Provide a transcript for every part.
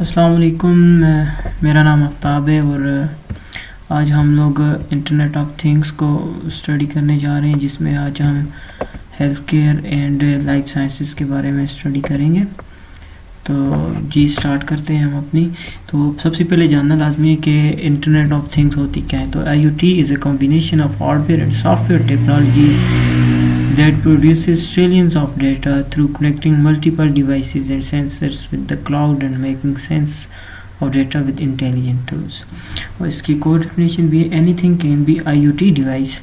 अस्सलाम वालेकुम। मेरा नाम आफ्ताब है और आज हम लोग इंटरनेट ऑफ थिंग्स को स्टडी करने जा रहे हैं, जिसमें आज हम health care and life sciences के बारे में स्टडी करेंगे। तो जी स्टार्ट करते हैं हम अपनी। तो सबसे पहले जानना लाजमी है कि इंटरनेट ऑफ थिंग्स होती क्या है। तो IoT is a combination of hardware and software technologies that produces trillions of data through connecting multiple devices and sensors with the cloud and making sense of data with intelligent tools. और इसकी core definition भी है, anything can be IoT device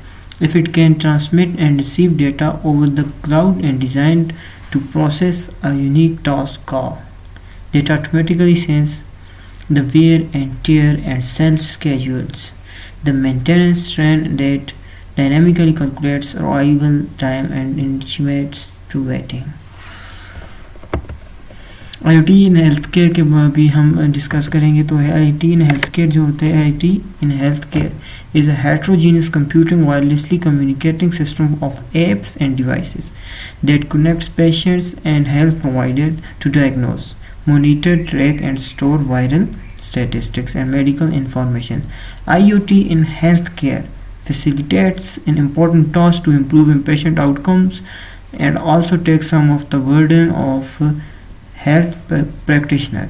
if it can transmit and receive data over the cloud and designed to process a unique task call. Data automatically sense the wear and tear and cell schedules, the maintenance trend that dynamically calculates arrival time and estimates to waiting. IoT in health care के भी हम discuss करेंगे। तो IoT in health care जो होते हैं, IoT in health care is a heterogeneous computing wirelessly communicating system of apps and devices that connects patients and health providers to diagnose, monitor, track and store viral statistics and medical information. IoT in healthcare facilitates an important task to improve patient outcomes and also takes some of the burden of health practitioner.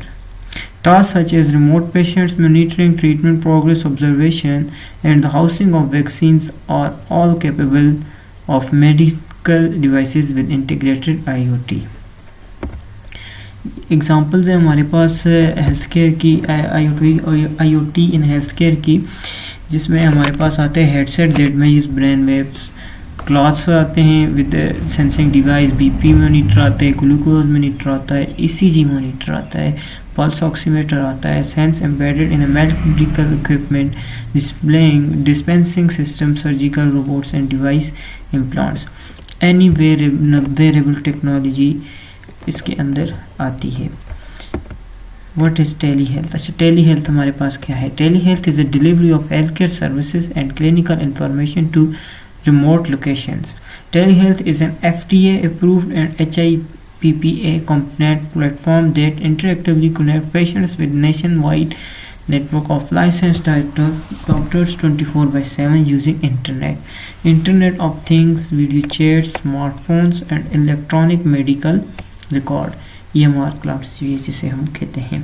Tasks such as remote patients monitoring, treatment progress observation, and the housing of vaccines are all capable of medical devices with integrated IoT. Examples हैं हमारे पास health care की, IoT in health care की, जिसमें हमारे पास आते हैं headset that measures brain waves, clothes आते हैं with sensing device, BP monitor आता है, ग्लूकोज मॉनिटर आता है, ECG मॉनिटर आता है, पल्स ऑक्सीमीटर आता है, sense embedded in a medical equipment, dispensing system, surgical robots and device implants, any wearable technology इसके अंदर आती है। What is telehealth? अच्छा, telehealth हमारे पास क्या है? Telehealth is a delivery of healthcare services and clinical information to remote locations. Telehealth is an FDA approved and HIPAA compliant platform that interactively connects patients with nationwide network of licensed doctors 24/7 using Internet of Things, video chats, smartphones and electronic medical record, EMR clouds जिसे हम कहते हैं।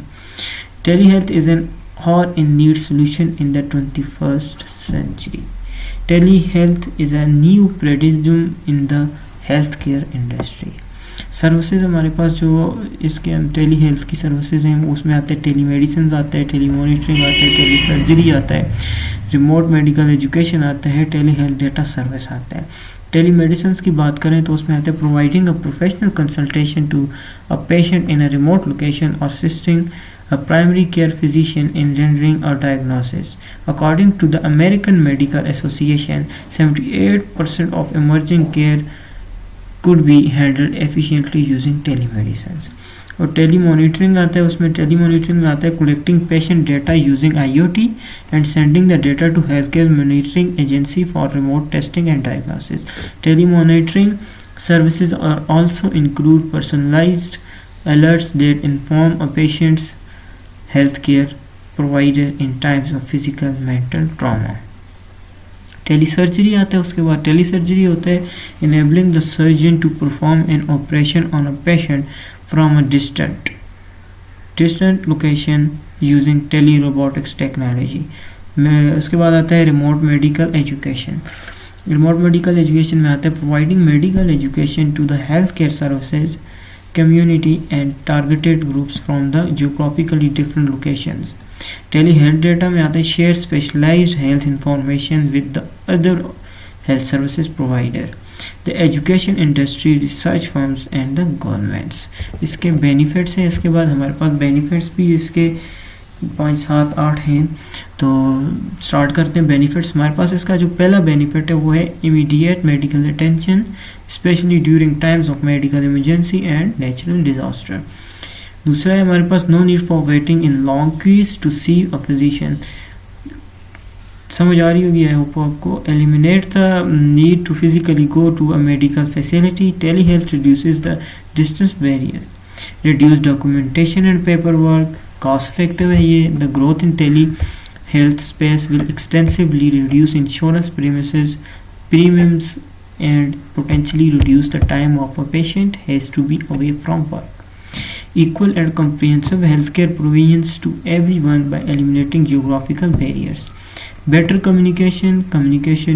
Telehealth is an hour in need solution in the 21st century. Telehealth is a new paradigm in the healthcare industry. Services हमारे पास जो इसके tele health की services हैं उसमें आते हैं टेलीमेडिसिन आता है, टेलीमॉनिटरिंग आता है, टेली सर्जरी आता है, रिमोट मेडिकल एजुकेशन आता है, टेली हेल्थ डेटा सर्विस आता है। टेलीमेडिसिन की बात करें तो उसमें आते हैं providing a professional consultation to a patient in a remote location और assisting a primary care physician in rendering a diagnosis. According to the American Medical Association, 78% of emerging care could be handled efficiently using telemedicine. और tele monitoring आता है, उसमें tele monitoring में आता है collecting patient data using IoT and sending the data to health care monitoring agency for remote testing and diagnosis. Tele monitoring services are also include personalized alerts that inform a patient's healthcare provider in times of physical mental trauma. Tele surgery आता है, उसके बाद tele surgery होता है enabling the surgeon to perform an operation on a patient from a distant location using telerobotics technology. उसके बाद आता है remote medical education. Remote medical education में आता है providing medical education to the health care services community and targeted groups from the geographically different locations. Telehealth data में आता है share specialized health information with the other health services provider, the education industry, research firms and the governments. इसके benefits हैं, इसके बाद हमारे पास benefits भी इसके 5, 7, 8 हैं। तो स्टार्ट करते हैं बेनिफिट्स। हमारे पास इसका जो पहला बेनिफिट है वो है immediate medical attention specially during times of medical emergency and natural disaster. दूसरा है हमारे पास no need for waiting in long queues to see a physician. समझ आ रही होगी आई होप आपको। Eliminate the need to physically go to a medical facility. Telehealth reduces the distance barrier, reduce documentation and paperwork, cost effective है ये. The growth in telehealth space will extensively reduce insurance premiums and potentially reduce the time of a patient has to be away from work. Equal and comprehensive healthcare provisions to everyone by eliminating geographical barriers. Better communication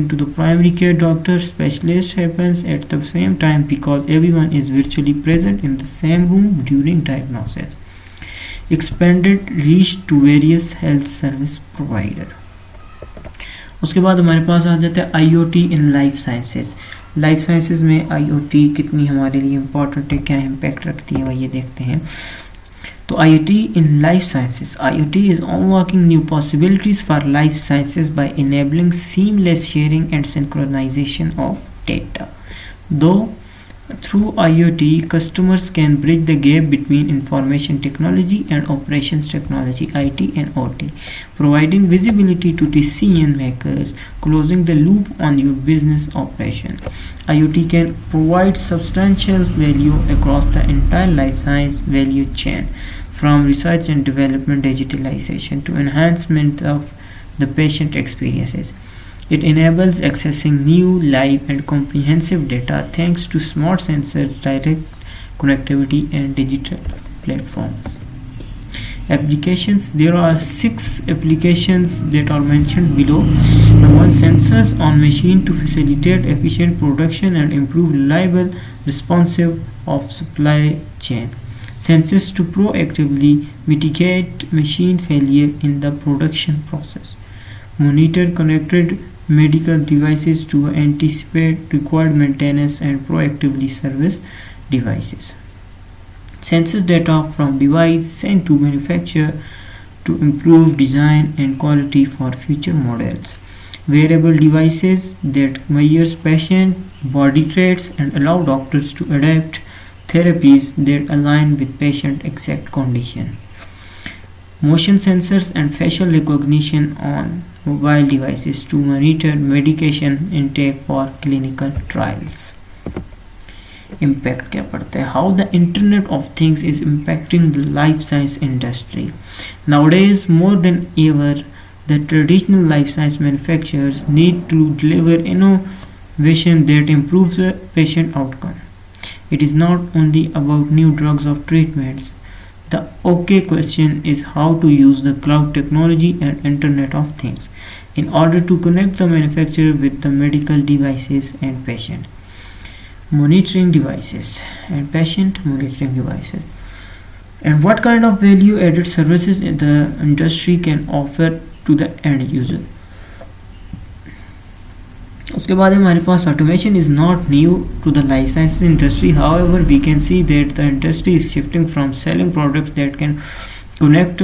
to the primary care doctor specialist happens at the same time because everyone is virtually present in the same room during diagnosis. Expanded reach to various health service provider. उसके बाद हमारे पास आ जाता है IoT in life sciences. Life sciences में IoT कितनी हमारे लिए important है, क्या इम्पैक्ट रखती है, वह ये देखते हैं. तो IoT in life sciences. IoT is unlocking new possibilities for life sciences by enabling seamless sharing and synchronization of data. Though through IoT, customers can bridge the gap between information technology and operations technology (IT and OT), providing visibility to decision makers, closing the loop on your business operation. IoT can provide substantial value across the entire life science value chain, from research and development digitalization to enhancement of the patient experiences. It enables accessing new, live, and comprehensive data thanks to smart sensors, direct connectivity, and digital platforms. Applications. There are 6 applications that are mentioned below. Number 1, sensors on machine to facilitate efficient production and improve reliable responsive of supply chain. Sensors to proactively mitigate machine failure in the production process. Monitor connected medical devices to anticipate required maintenance and proactively service devices. Senses data from device sent to manufacturer to improve design and quality for future models. Wearable devices that measures patient body traits and allow doctors to adapt therapies that align with patient exact condition. Motion sensors and facial recognition on mobile devices to monitor medication intake for clinical trials. Impact क्या पड़ता है? How the Internet of Things is impacting the life science industry. Nowadays, more than ever, the traditional life science manufacturers need to deliver innovation that improves the patient outcome. It is not only about new drugs or treatments. The OK question is how to use the cloud technology and Internet of Things in order to connect the manufacturer with the medical devices and patient monitoring devices and patient monitoring devices. And what kind of value added services the industry can offer to the end user. उसके बाद हमारे पास automation is not new to the life sciences industry. However, we can see that the industry is shifting from selling products that can connect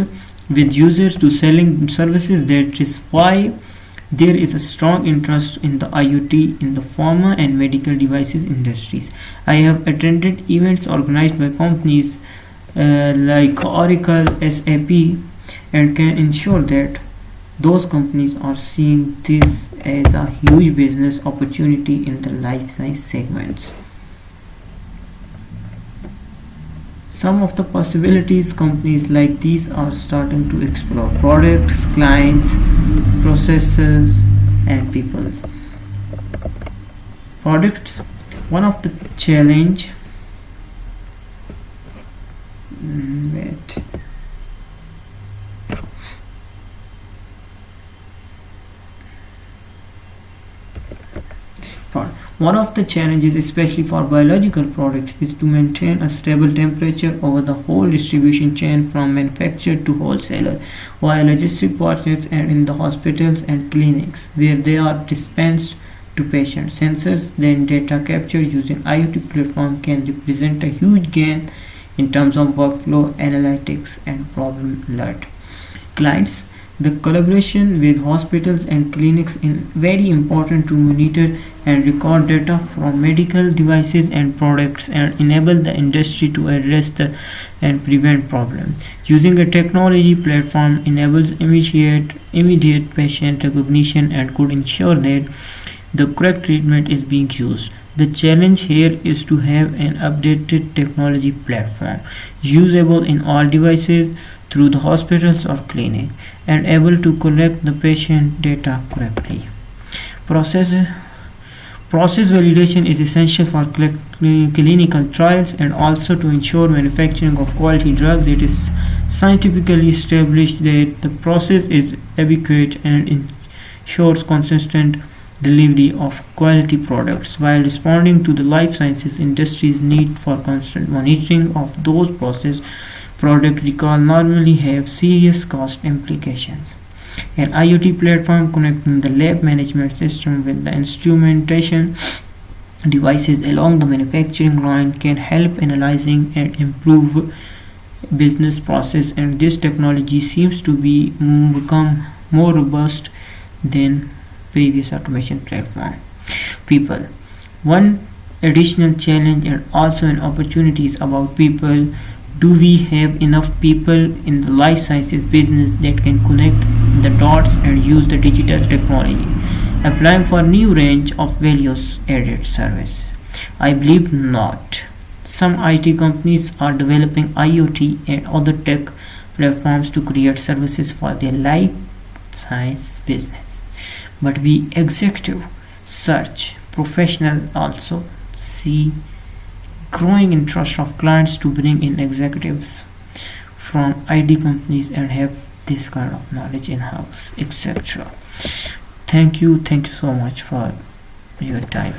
with users to selling services. That is why there is a strong interest in the IoT in the pharma and medical devices industries. I have attended events organized by companies like Oracle, SAP, and can ensure that those companies are seeing this as a huge business opportunity in the life science segments. Some of the possibilities companies like these are starting to explore: products, clients, processes, and people. Products. One of the challenge. One of the challenges, especially for biological products, is to maintain a stable temperature over the whole distribution chain from manufacturer to wholesaler, while logistic partners and in the hospitals and clinics where they are dispensed to patients. Sensors, then data capture using IoT platform can represent a huge gain in terms of workflow, analytics, and problem alert. Clients. The collaboration with hospitals and clinics is very important to monitor and record data from medical devices and products and enable the industry to address and prevent problems. Using a technology platform enables immediate patient recognition and could ensure that the correct treatment is being used. The challenge here is to have an updated technology platform usable in all devices through the hospitals or clinic and able to collect the patient data correctly. Process Process validation is essential for clinical trials and also to ensure manufacturing of quality drugs. It is scientifically established that the process is adequate and ensures consistent delivery of quality products while responding to the life sciences industry's need for constant monitoring of those process. Product recall normally have serious cost implications. An IoT platform connecting the lab management system with the instrumentation devices along the manufacturing line can help analyzing and improve business process, and this technology seems to be become more robust than previous automation platform. People. One additional challenge and also an opportunity is about people. Do we have enough people in the life sciences business that can connect the dots and use the digital technology, applying for new range of values added service? I believe not. Some IT companies are developing IoT and other tech platforms to create services for their life science business. But we executive search professionals also see growing interest of clients to bring in executives from IT companies and have this kind of knowledge in-house, etc. Thank you so much for your time.